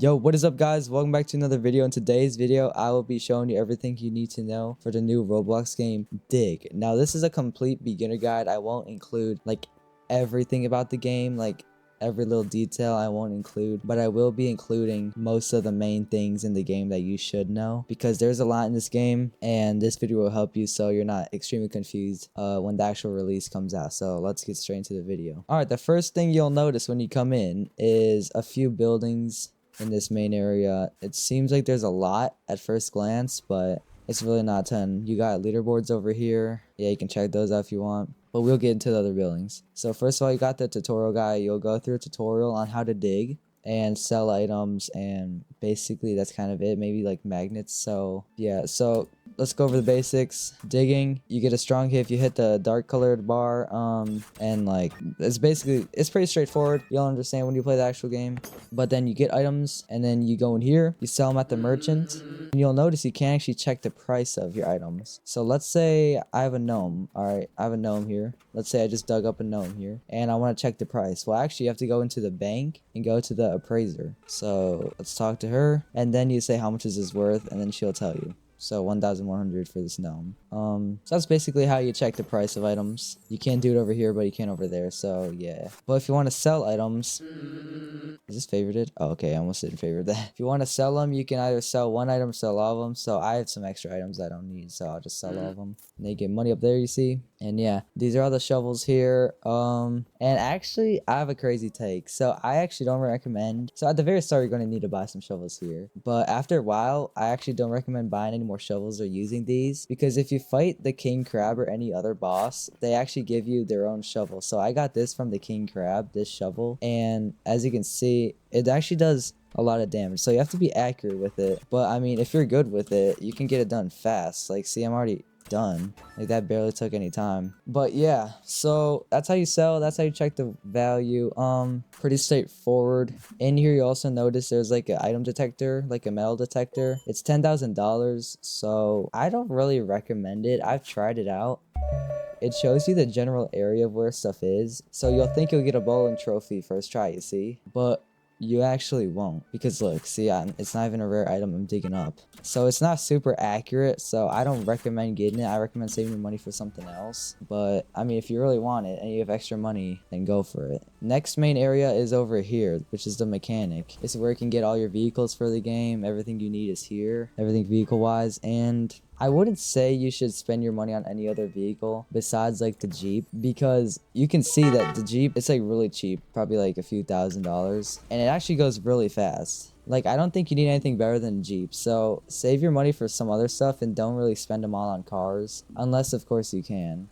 Yo, what is up guys? Welcome back to another video. In today's video, I will be showing you everything you need to know for the new Roblox game, Dig. Now, this is a complete beginner guide. I won't include like everything about the game, like every little detail I won't include, but I will be including most of the main things in the game that you should know, because there's a lot in this game and this video will help you so you're not extremely confused when the actual release comes out. So let's get straight into the video. All right, the first thing you'll notice when you come in is a few buildings in this main area. It seems like there's a lot at first glance, but it's really not a ton. You got leaderboards over here. Yeah, you can check those out if you want, but we'll get into the other buildings. So first of all, you got the tutorial guide. You'll go through a tutorial on how to dig and sell items, and basically that's kind of it. Maybe like magnets. So yeah, so let's go over the basics. Digging, you get a strong hit if you hit the dark colored bar, and like it's pretty straightforward. You'll understand when you play the actual game. But then you get items, and then you go in here, you sell them at the merchant, and you'll notice you can actually check the price of your items. So let's say I have a gnome. All right, I have a gnome here. Let's say I just dug up a gnome here and I want to check the price. Well, actually you have to go into the bank and go to the appraiser. So let's talk to her, and then you say how much is this worth, and then she'll tell you. So 1,100 for this gnome. So that's basically how you check the price of items. You can't do it over here, but you can over there. So yeah. But if you want to sell items, is this favorited? Oh, okay, I almost didn't favorite that. If you want to sell them, you can either sell one item or sell all of them. So I have some extra items I don't need, so I'll just sell all of them. And they get money up there, you see. And yeah, these are all the shovels here. And actually, I have a crazy take. So I actually don't recommend. So at the very start, you're going to need to buy some shovels here. But after a while, I actually don't recommend buying any more shovels or using these, because if you fight the king crab or any other boss, they actually give you their own shovel. So I got this from the king crab, this shovel, and as you can see, it actually does a lot of damage. So you have to be accurate with it, but I mean, if you're good with it, you can get it done fast. Like, see, I'm already done. Like, that barely took any time. But yeah, so that's how you sell, that's how you check the value. Pretty straightforward. In here, you also notice there's like an item detector, like a metal detector. It's $10,000, so I don't really recommend it. I've tried it out. It shows you the general area of where stuff is, so you'll think you'll get a bowling trophy first try, you see, but you actually won't, because look, see, it's not even a rare item I'm digging up, so it's not super accurate. So I don't recommend getting it. I recommend saving your money for something else. But I mean, if you really want it and you have extra money, then go for it. Next main area is over here, which is the mechanic. It's where you can get all your vehicles for the game. Everything you need is here, everything vehicle wise. And I wouldn't say you should spend your money on any other vehicle besides like the Jeep, because you can see that the Jeep, it's like really cheap, probably like a few $1,000s, and it actually goes really fast. Like, I don't think you need anything better than Jeep. So save your money for some other stuff and don't really spend them all on cars, unless of course you can.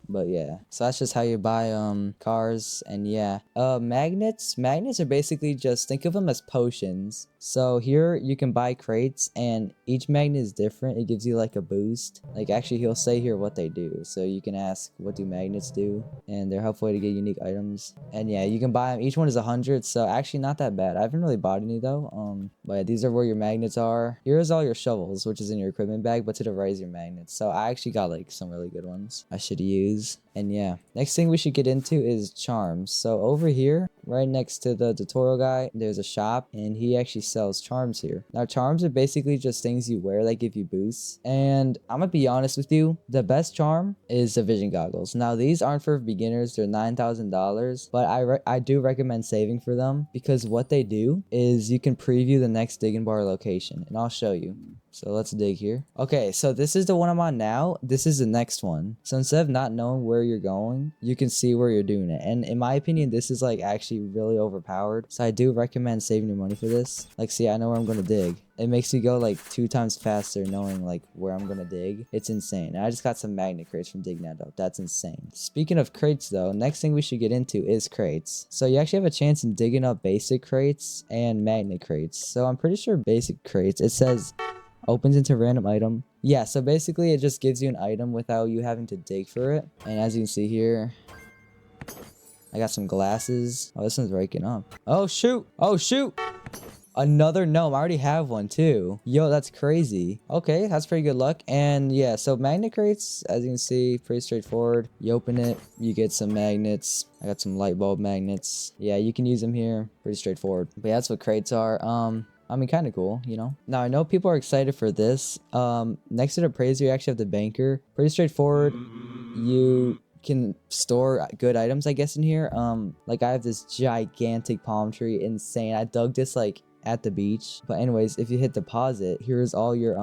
But yeah, so that's just how you buy cars. And yeah, magnets are basically, just think of them as potions. So here you can buy crates, and each magnet is different. It gives you like a boost. Like, actually he'll say here what they do, so you can ask, what do magnets do? And they're helpful way to get unique items. And yeah, you can buy them. Each one is 100, so actually not that bad. I haven't really bought any though. But yeah, these are where your magnets are. Here's all your shovels, which is in your equipment bag, but to the right is your magnets. So I actually got like some really good ones I should use. And yeah, next thing we should get into is charms. So over here, right next to the tutorial guy, there's a shop, and he actually sells charms here. Now, charms are basically just things you wear that give you boosts. And I'm gonna be honest with you, the best charm is the vision goggles. Now, these aren't for beginners. They're $9,000, but I do recommend saving for them, because what they do is you can preview the next digging bar location, and I'll show you. So let's dig here. Okay, so this is the one I'm on now. This is the next one. So instead of not knowing where you're going, you can see where you're doing it. And in my opinion, this is like actually really overpowered. So I do recommend saving your money for this. Like, see, I know where I'm going to dig. It makes you go like 2 times faster knowing like where I'm going to dig. It's insane. And I just got some magnet crates from digging that up. That's insane. Speaking of crates though, next thing we should get into is crates. So you actually have a chance in digging up basic crates and magnet crates. So I'm pretty sure basic crates, it says opens into random item. Yeah, so basically it just gives you an item without you having to dig for it. And as you can see here, I got some glasses. Oh, this one's breaking up. Oh shoot! Oh shoot! Another gnome. I already have one too. Yo, that's crazy. Okay, that's pretty good luck. And yeah, so magnet crates, as you can see, pretty straightforward. You open it, you get some magnets. I got some light bulb magnets. Yeah, you can use them here. Pretty straightforward. But yeah, that's what crates are. I mean, kind of cool, you know? Now, I know people are excited for this. Next to the appraiser, you actually have the banker. Pretty straightforward. You can store good items, I guess, in here. Like I have this gigantic palm tree, insane. I dug this like at the beach. But anyways, if you hit deposit, here's all your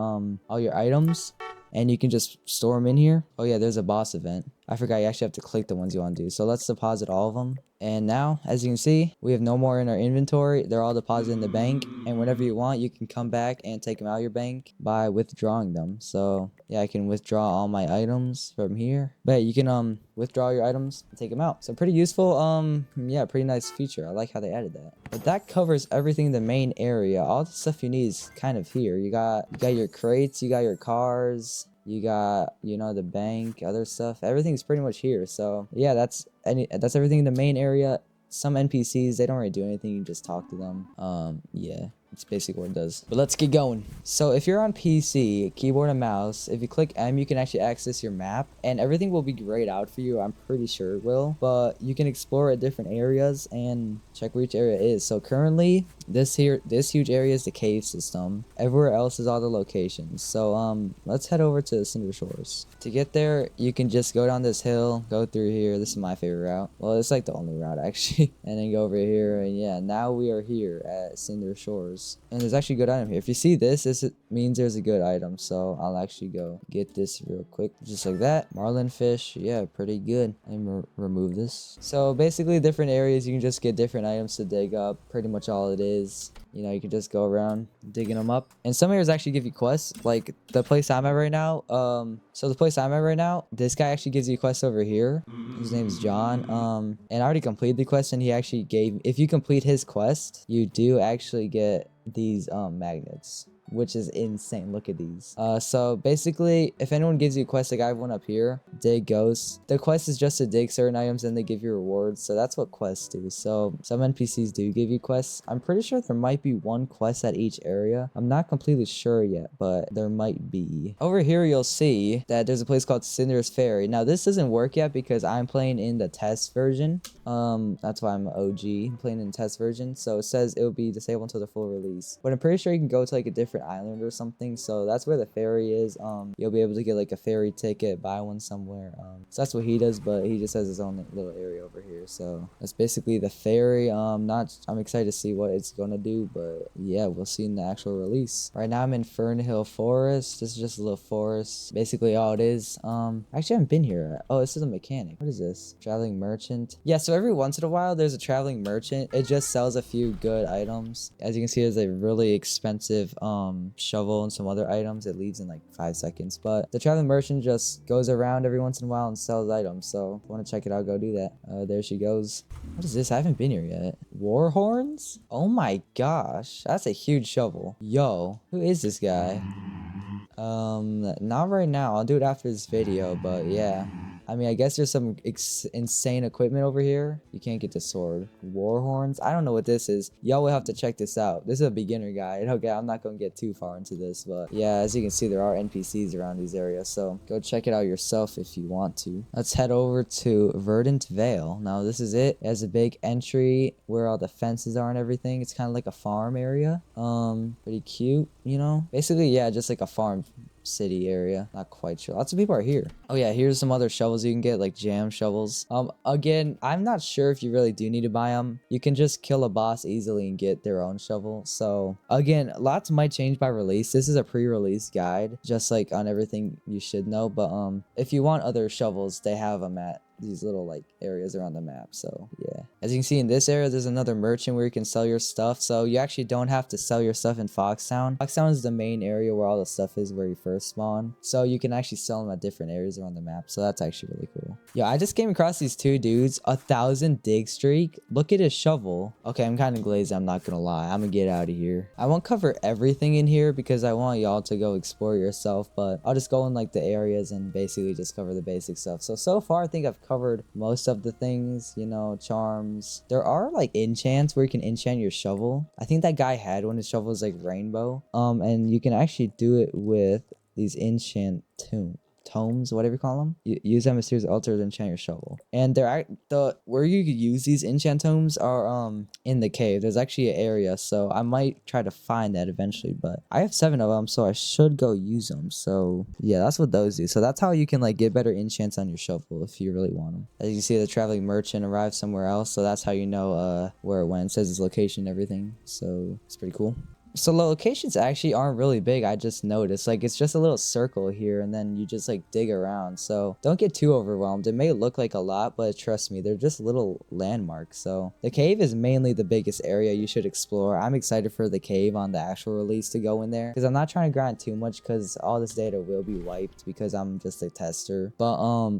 items, and you can just store them in here. Oh yeah, there's a boss event. I forgot you actually have to click the ones you want to do. So let's deposit all of them. And now, as you can see, we have no more in our inventory. They're all deposited in the bank. And whenever you want, you can come back and take them out of your bank by withdrawing them. So yeah, I can withdraw all my items from here. But you can withdraw your items and take them out. So pretty useful. Yeah, pretty nice feature. I like how they added that. But that covers everything in the main area. All the stuff you need is kind of here. You got your crates, you got your cars. You got, you know, the bank, other stuff. Everything's pretty much here. So yeah, that's everything in the main area. Some NPCs, they don't really do anything. You just talk to them. Yeah, it's basically what it does. But let's get going. So if you're on PC, keyboard and mouse, if you click M, you can actually access your map, and everything will be grayed out for you. I'm pretty sure it will. But you can explore at different areas and check where each area is. So currently, this huge area is the cave system. Everywhere else is all the locations. So let's head over to Cinder Shores. To get there, you can just go down this hill, go through here. This is my favorite route. Well, it's like the only route actually. And then go over here, and yeah, now we are here at Cinder Shores. And there's actually a good item here. If you see this means there's a good item. So I'll actually go get this real quick, just like that. Marlin fish, yeah, pretty good. Let me remove this. So basically, different areas you can just get different items to dig up. Pretty much all it is. You know, you can just go around digging them up. And some areas actually give you quests, like the place I'm at right now. So the place I'm at right now, this guy actually gives you quests over here. His name's John. And I already completed the quest, and he actually gave, if you complete his quest, you do actually get these magnets, which is insane. Look at these. So basically, if anyone gives you a quest, like I have one up here, dig ghosts. The quest is just to dig certain items, and they give you rewards. So that's what quests do. So some NPCs do give you quests. I'm pretty sure there might be one quest at each area. I'm not completely sure yet, but there might be. Over here, you'll see that there's a place called Cinder's Ferry. Now this doesn't work yet because I'm playing in the test version. That's why I'm OG. I'm playing in the test version. So it says it will be disabled until the full release. But I'm pretty sure you can go to like a different island or something. So that's where the ferry is. You'll be able to get like a ferry ticket, buy one somewhere. So that's what he does, but he just has his own little area over here. So that's basically the ferry. I'm excited to see what it's gonna do, but yeah, we'll see in the actual release. Right now I'm in Fernhill Forest. This is just a little forest. Basically all it is. Actually I haven't been here. Oh, this is a mechanic. What is this? Traveling merchant. Yeah, so every once in a while there's a traveling merchant. It just sells a few good items. As you can see, there's a really expensive shovel and some other items. It leaves in like 5 seconds, but the traveling merchant just goes around every once in a while and sells items. So if you want to check it out, go do that. There she goes. What is this? I haven't been here yet. War horns? Oh my gosh, that's a huge shovel. Yo, who is this guy? Not right now. I'll do it after this video, but yeah. I mean, I guess there's some insane equipment over here. You can't get the sword. War horns? I don't know what this is. Y'all will have to check this out. This is a beginner guide. Okay, I'm not going to get too far into this, but yeah, as you can see, there are NPCs around these areas, so go check it out yourself if you want to. Let's head over to Verdant Vale. Now, this is it. It has a big entry where all the fences are and everything. It's kind of like a farm area. Pretty cute, you know? Basically, yeah, just like a farm city area. Not quite sure. Lots of people are here. Oh yeah, here's some other shovels you can get, like jam shovels. Again, I'm not sure if you really do need to buy them. You can just kill a boss easily and get their own shovel. So again, lots might change by release. This is a pre-release guide, just like on everything you should know. But if you want other shovels, they have them at these little like areas around the map. So yeah, as you can see in this area, there's another merchant where you can sell your stuff. So you actually don't have to sell your stuff in Foxtown. Foxtown is the main area where all the stuff is, where you first spawn. So you can actually sell them at different areas around the map. So that's actually really cool. Yeah, I just came across these two dudes. 1,000 dig streak. Look at his shovel. Okay, I'm kind of glazed, I'm not gonna lie. I'm gonna get out of here. I won't cover everything in here because I want y'all to go explore yourself, but I'll just go in like the areas and basically just cover the basic stuff. So far I think I've covered most of the things, you know, charms. There are like enchants where you can enchant your shovel. I think that guy had one. His shovel is like rainbow. And you can actually do it with these enchant tomes, whatever you call them. You use that mysterious altar to enchant your shovel. And where you could use these enchant tomes are in the cave. There's actually an area, so I might try to find that eventually. But I have 7 of them, so I should go use them. So yeah, that's what those do. So that's how you can like get better enchants on your shovel if you really want them. As you see, the traveling merchant arrived somewhere else, so that's how you know where it went. It says its location and everything. So it's pretty cool. So locations actually aren't really big. I just noticed like it's just a little circle here and then you just like dig around. So don't get too overwhelmed. It may look like a lot, but trust me, they're just little landmarks. So the cave is mainly the biggest area you should explore. I'm excited for the cave on the actual release to go in there because I'm not trying to grind too much because all this data will be wiped because I'm just a tester. But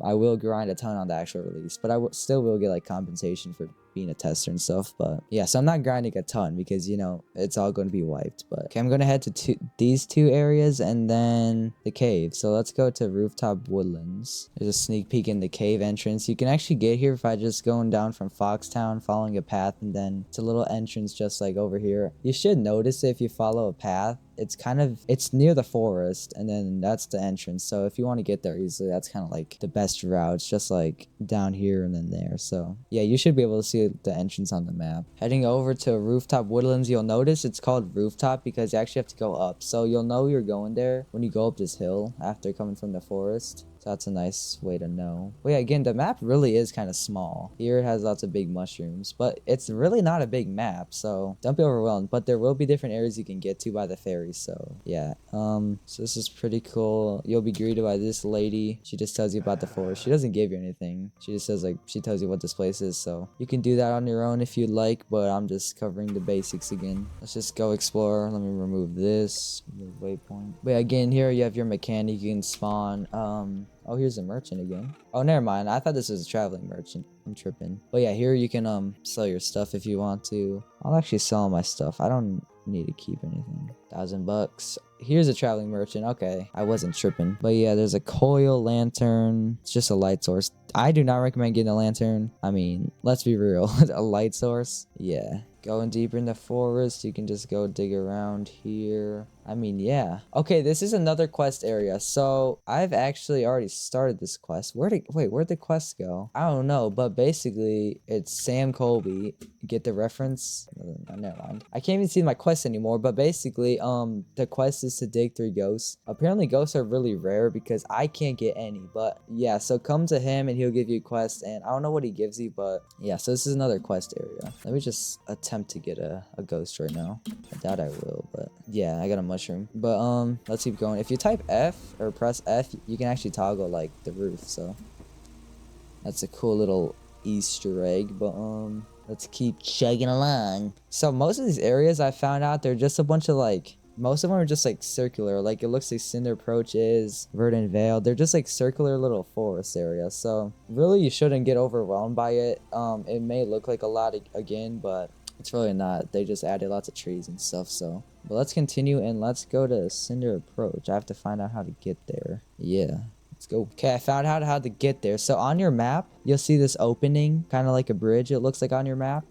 I will grind a ton on the actual release, but I still will get like compensation for being a tester and stuff. But yeah, so I'm not grinding a ton because you know it's all going to be wiped. But okay, I'm going to head to these 2 areas and then the cave. So let's go to Rooftop Woodlands. There's a sneak peek in the cave entrance. You can actually get here by just going down from Foxtown, following a path, and then it's a little entrance just like over here. You should notice it if you follow a path. It's near the forest, and then that's the entrance. So if you want to get there easily, that's kind of like the best route. It's just like down here and then there. So yeah, you should be able to see the entrance on the map. Heading over to Rooftop Woodlands, you'll notice it's called Rooftop because you actually have to go up. So you'll know you're going there when you go up this hill after coming from the forest. So that's a nice way to know. But yeah, again, the map really is kind of small. Here it has lots of big mushrooms, but it's really not a big map, so don't be overwhelmed. But there will be different areas you can get to by the ferry, so yeah. So this is pretty cool. You'll be greeted by this lady. She just tells you about the forest. She doesn't give you anything. She just says like, she tells you what this place is, so you can do that on your own if you'd like, but I'm just covering the basics again. Let's just go explore. Let me remove this. Remove waypoint. But yeah, again, here you have your mechanic. You can spawn, oh, here's a merchant again. Oh, never mind. I thought this was a traveling merchant. I'm tripping. But yeah, here you can sell your stuff if you want to. I'll actually sell my stuff. I don't need to keep anything. $1,000. Here's a traveling merchant. Okay, I wasn't tripping. But yeah, there's a coil lantern. It's just a light source. I do not recommend getting a lantern. I mean, let's be real. A light source? Yeah. Going deeper in the forest, you can just go dig around here. I mean, yeah. Okay, this is another quest area. So I've actually already started this quest. Where'd the quest go? I don't know, but basically it's Sam Colby. Get the reference? Never mind. I can't even see my quest anymore, but basically, the quest is to dig 3 ghosts. Apparently ghosts are really rare because I can't get any, but yeah, so come to him and he'll give you a quest, and I don't know what he gives you, but yeah, so this is another quest area. Let me just attempt to get a ghost right now. I doubt I will, but yeah, I got a mushroom. But let's keep going. If you type F or press F, you can actually toggle like the roof, so that's a cool little Easter egg. But let's keep chugging along. So most of these areas I found out they're just a bunch of like, most of them are just like circular. Like it looks like Cinder Approach is, Verdant Vale. They're just like circular little forest areas. So really you shouldn't get overwhelmed by it. It may look like a lot again, but it's really not. They just added lots of trees and stuff. So, but let's continue and let's go to Cinder Approach. I have to find out how to get there. Yeah. Let's go. Okay, I found out how to get there. So on your map, you'll see this opening, kind of like a bridge, it looks like on your map.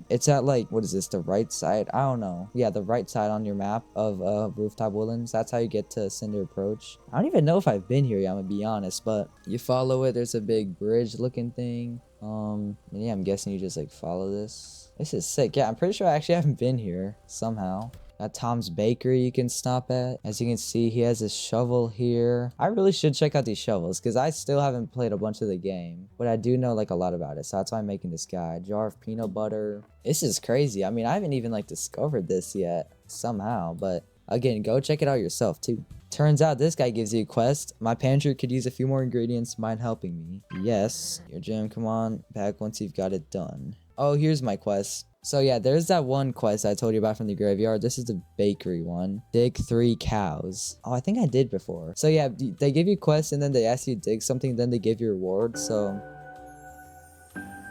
It's at like, what is this, the right side? I don't know. Yeah, the right side on your map of Rooftop Woodlands. That's how you get to Cinder Approach. I don't even know if I've been here yet, I'm gonna be honest, but you follow it. There's a big bridge looking thing. And yeah, I'm guessing you just like follow this. This is sick. Yeah, I'm pretty sure I actually haven't been here somehow. Got Tom's Bakery you can stop at. As you can see, he has a shovel here. I really should check out these shovels because I still haven't played a bunch of the game, but I do know like a lot about it, so that's why I'm making this guide. Jar of peanut butter. This is crazy. I mean, I haven't even like discovered this yet somehow, but again, go check it out yourself too. Turns out this guy gives you a quest. My pantry could use a few more ingredients. Mind helping me? Yes. Your gym, come on back once you've got it done. Oh, here's my quest. So yeah, there's that one quest I told you about from the graveyard. This is the bakery one. Dig 3 cows. Oh, I think I did before. So yeah, they give you quests and then they ask you to dig something, then they give you rewards. So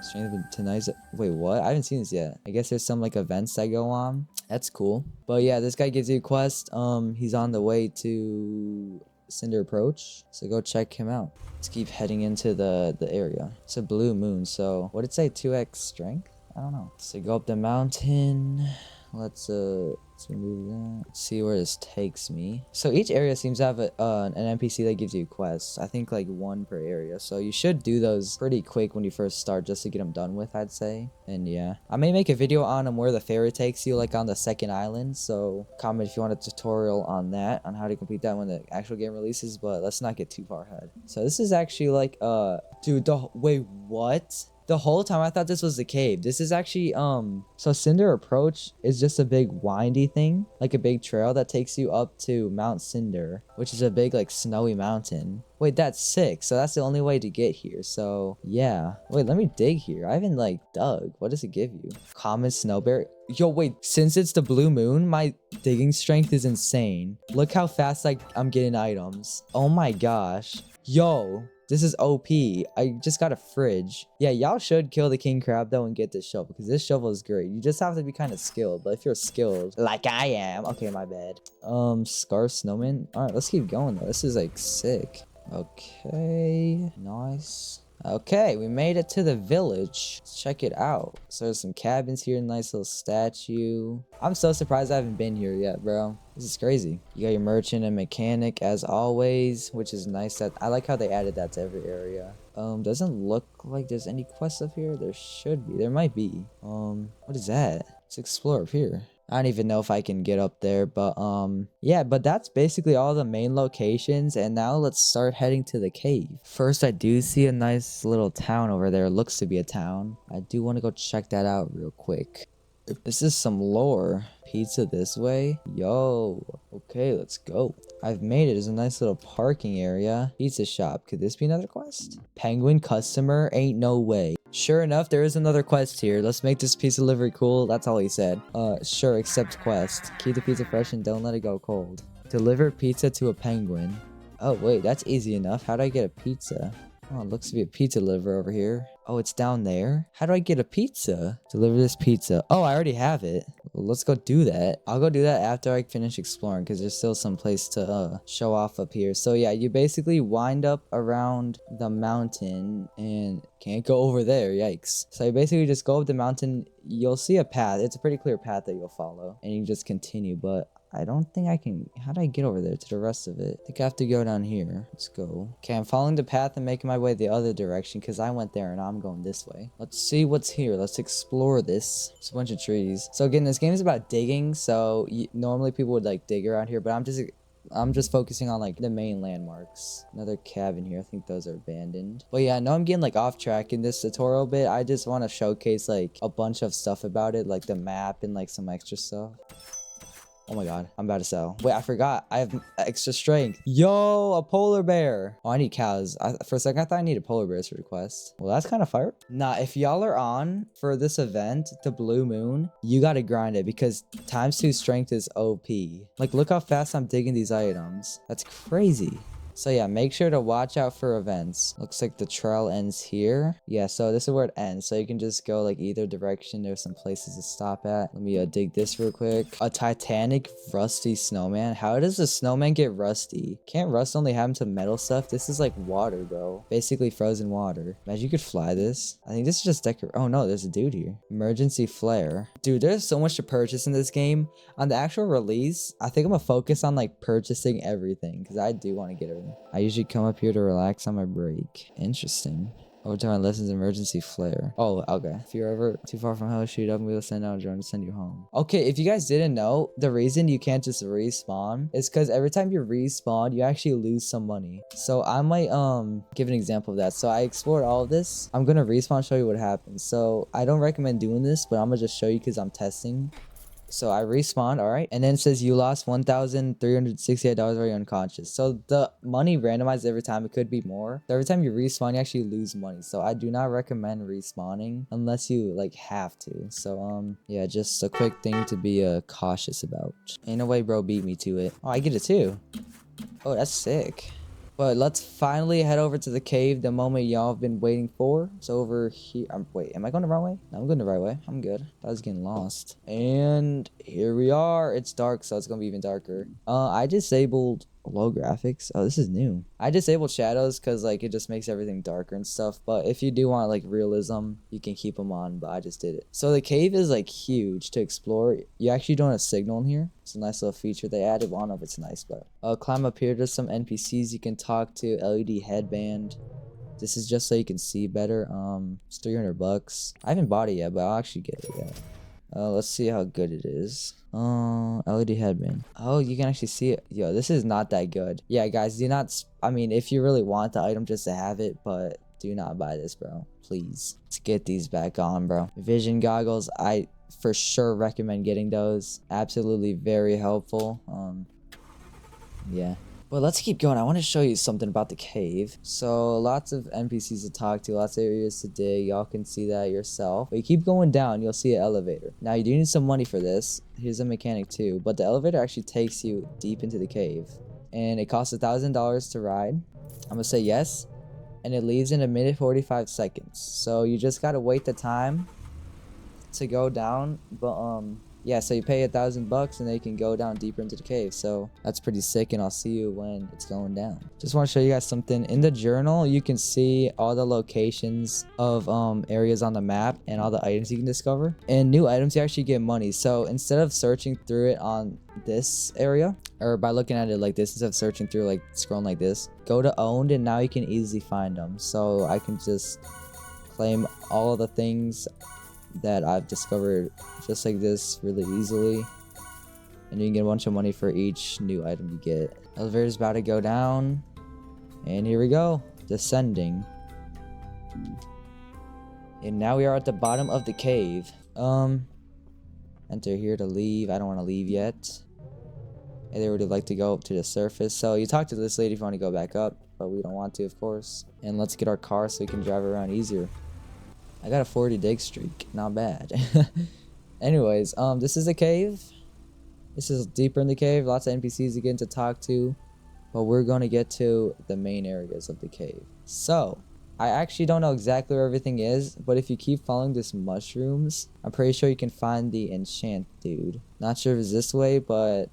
strength of tonight's. Wait, what? I haven't seen this yet. I guess there's some like events that go on. That's cool. But yeah, this guy gives you a quest. He's on the way to Cinder Approach. So go check him out. Let's keep heading into the area. It's a blue moon. So what did it say? 2x strength? I don't know. So go up the mountain. Let's remove that. Let's see where this takes me. So each area seems to have an NPC that gives you quests. I think like 1 per area. So you should do those pretty quick when you first start just to get them done with, I'd say. And yeah, I may make a video on where the ferry takes you, like on the 2nd island. So comment if you want a tutorial on that, on how to complete that when the actual game releases. But let's not get too far ahead. So this is actually like dude, wait, what? The whole time I thought this was the cave. This is actually, so Cinder Approach is just a big windy thing, like a big trail that takes you up to Mount Cinder, which is a big, like, snowy mountain. Wait, that's sick. So that's the only way to get here. So, yeah. Wait, let me dig here. I haven't, like, dug. What does it give you? Common snowberry. Yo, wait. Since it's the blue moon, my digging strength is insane. Look how fast, like, I'm getting items. Oh my gosh. Yo. This is OP. I just got a fridge. Yeah, y'all should kill the king crab though and get this shovel because this shovel is great. You just have to be kind of skilled. But if you're skilled, like I am, okay, my bad. Scar snowman. All right, let's keep going though. This is like sick. Okay, nice. Okay, we made it to the village. Let's check it out. So there's some cabins here, nice little statue. I'm so surprised I haven't been here yet, bro. This is crazy. You got your merchant and mechanic as always, which is nice. That I like how they added that to every area. Doesn't look like there's any quests up here. There should be. There might be. What is that? Let's explore up here. I don't even know if I can get up there, but yeah, but that's basically all the main locations. And now let's start heading to the cave. First, I do see a nice little town over there. It looks to be a town. I do want to go check that out real quick. This is some lore. Pizza this way. Yo, okay, let's go. I've made it. There's a nice little parking area. Pizza shop. Could this be another quest? Penguin customer? Ain't no way. Sure enough, there is another quest here. Let's make this pizza delivery cool. That's all he said. Sure, accept quest. Keep the pizza fresh and don't let it go cold. Deliver pizza to a penguin. Oh, wait, that's easy enough. How do I get a pizza? Oh, it looks to be a pizza deliverer over here. Oh, it's down there? How do I get a pizza? Deliver this pizza. Oh, I already have it. Well, let's go do that. I'll go do that after I finish exploring because there's still some place to show off up here. So yeah, you basically wind up around the mountain and can't go over there. Yikes. So you basically just go up the mountain. You'll see a path. It's a pretty clear path that you'll follow and you can just continue. But I don't think I can. How do I get over there to the rest of it? I think I have to go down here. Let's go. Okay, I'm following the path and making my way the other direction because I went there and I'm going this way. Let's see what's here. Let's explore this. It's a bunch of trees. So again, this game is about digging. So normally people would like dig around here, but I'm just focusing on like the main landmarks. Another cabin here. I think those are abandoned. But yeah, I know I'm getting like off track in this tutorial bit. I just want to showcase like a bunch of stuff about it, like the map and like some extra stuff. Oh my god, I'm about to sell. Wait, I forgot. I have extra strength. Yo, a polar bear. Oh, I need cows. For a second, I thought I needed polar bears for the quest. Well, that's kind of fire. Nah, if y'all are on for this event, the Blue Moon, you gotta grind it because ×2 strength is OP. Like, look how fast I'm digging these items. That's crazy. So yeah, make sure to watch out for events. Looks like the trail ends here. Yeah, so this is where it ends. So you can just go like either direction. There's some places to stop at. Let me dig this real quick. A Titanic rusty snowman. How does a snowman get rusty? Can't rust only happen to metal stuff? This is like water, bro. Basically frozen water. Imagine you could fly this. I think this is just decor. Oh no, there's a dude here. Emergency flare. Dude, there's so much to purchase in this game. On the actual release, I think I'm gonna focus on like purchasing everything because I do want to get everything. I usually come up here to relax on my break. Interesting. Overtime lessons, emergency flare. Oh, okay. If you're ever too far from hell, shoot up and we will send out a drone to send you home. Okay, if you guys didn't know, the reason you can't just respawn is because every time you respawn, you actually lose some money. So I might give an example of that. So I explored all of this. I'm gonna respawn, show you what happens. So I don't recommend doing this, but I'm gonna just show you because I'm testing. So I respawned, all right, and then it says you lost $1,368 while you're unconscious. So the money randomized every time. It could be more. So every time you respawn, you actually lose money. So I do not recommend respawning unless you like have to. So yeah, just a quick thing to be cautious about. Ain't no way bro beat me to it. Oh, I get it too. Oh, that's sick. But let's finally head over to the cave, the moment y'all have been waiting for. So over here, wait, am I going the wrong way? No, I'm going the right way. I'm good. I was getting lost. And here we are. It's dark, so it's going to be even darker. I disabled low graphics. Oh, this is new. I disabled shadows because like it just makes everything darker and stuff. But if you do want like realism, you can keep them on. But I just did it. So the cave is like huge to explore. You actually don't have a signal in here. It's a nice little feature they added. Well, I don't know if it's nice, but climb up here. There's some NPCs you can talk to. LED headband. This is just so you can see better. It's $300. I haven't bought it yet, but I'll actually get it. Yeah. Let's see how good it is. LED headband. Oh, you can actually see it. Yo, this is not that good. Yeah, guys, do not. I mean, if you really want the item just to have it, but do not buy this, bro. Please. Let's get these back on, bro. Vision goggles. I for sure recommend getting those. Absolutely very helpful. Yeah. But let's keep going. I want to show you something about the cave. So lots of NPCs to talk to, lots of areas to dig. Y'all can see that yourself. But you keep going down, you'll see an elevator. Now you do need some money for this. Here's a mechanic too. But the elevator actually takes you deep into the cave. And it costs $1,000 to ride. I'm going to say yes. And it leaves in 1 minute 45 seconds. So you just got to wait the time to go down. But yeah, so you pay $1,000 and then you can go down deeper into the cave. So that's pretty sick, and I'll see you when it's going down. Just want to show you guys something. In the journal, you can see all the locations of areas on the map and all the items you can discover. And new items, you actually get money. So instead of searching through it on this area, or by looking at it like this, instead of searching through like scrolling like this, go to owned, and now you can easily find them. So I can just claim all of the things that I've discovered just like this really easily, and you can get a bunch of money for each new item you get. Elevator's about to go down, and here we go, descending. And now we are at the bottom of the cave. Enter here to leave. I don't want to leave yet. And they would like to go up to the surface, so you talk to this lady if you want to go back up, but we don't want to, of course. And let's get our car so we can drive around easier. I got a 40 dig streak. Not bad. Anyways, this is a cave. This is deeper in the cave. Lots of NPCs you get to talk to. But we're going to get to the main areas of the cave. So, I actually don't know exactly where everything is. But if you keep following this mushrooms, I'm pretty sure you can find the enchant dude. Not sure if it's this way, but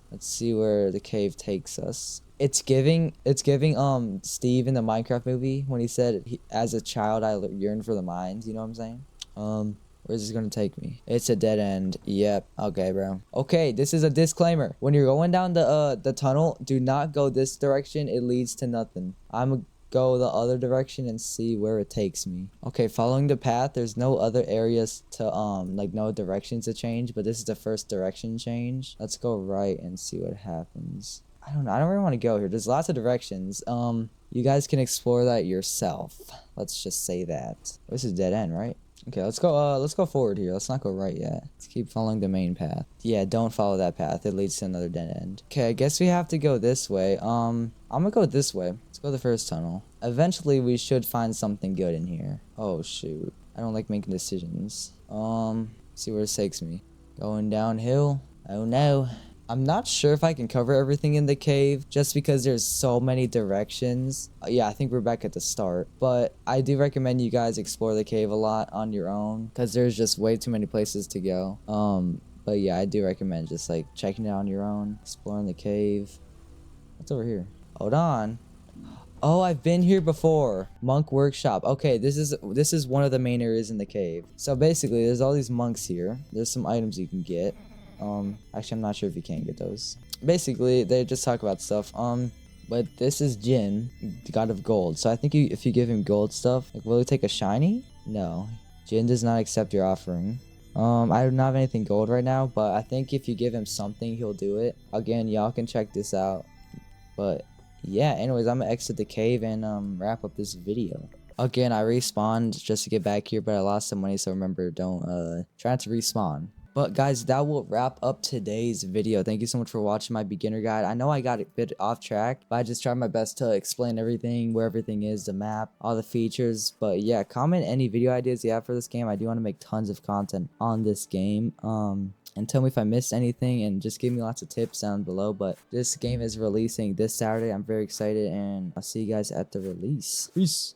let's see where the cave takes us. It's giving Steve in the Minecraft movie when he said, as a child I yearned for the mines. You know what I'm saying? Where's this gonna take me? It's a dead end. Yep. Okay, bro. Okay, this is a disclaimer. When you're going down the tunnel, do not go this direction. It leads to nothing. I'm gonna go the other direction and see where it takes me. Okay, following the path, there's no other areas to like no directions to change, but this is the first direction change. Let's go right and see what happens. I don't know. I don't really want to go here. There's lots of directions. You guys can explore that yourself. Let's just say that. This is dead end, right? Okay, let's go forward here. Let's not go right yet. Let's keep following the main path. Yeah, don't follow that path. It leads to another dead end. Okay, I guess we have to go this way. I'm gonna go this way. Let's go the first tunnel. Eventually, we should find something good in here. Oh, shoot. I don't like making decisions. See where it takes me. Going downhill. Oh, no. I'm not sure if I can cover everything in the cave just because there's so many directions. Yeah, I think we're back at the start. But I do recommend you guys explore the cave a lot on your own because there's just way too many places to go. But yeah, I do recommend just like checking it out on your own, exploring the cave. What's over here? Hold on. Oh, I've been here before. Monk workshop. Okay, this is one of the main areas in the cave. So basically, there's all these monks here. There's some items you can get. Actually, I'm not sure if you can get those. Basically, they just talk about stuff. But this is Jin, the god of gold. So I think if you give him gold stuff, like, will he take a shiny? No. Jin does not accept your offering. I don't have anything gold right now, but I think if you give him something, he'll do it. Again, y'all can check this out. But yeah, anyways, I'm gonna exit the cave and wrap up this video. Again, I respawned just to get back here, but I lost some money, so remember, don't try not to respawn. But guys, that will wrap up today's video. Thank you so much for watching my beginner guide. I know I got a bit off track, but I just tried my best to explain everything, where everything is, the map, all the features. But yeah, comment any video ideas you have for this game. I do want to make tons of content on this game. And tell me if I missed anything, and just give me lots of tips down below. But this game is releasing this Saturday. I'm very excited, and I'll see you guys at the release. Peace.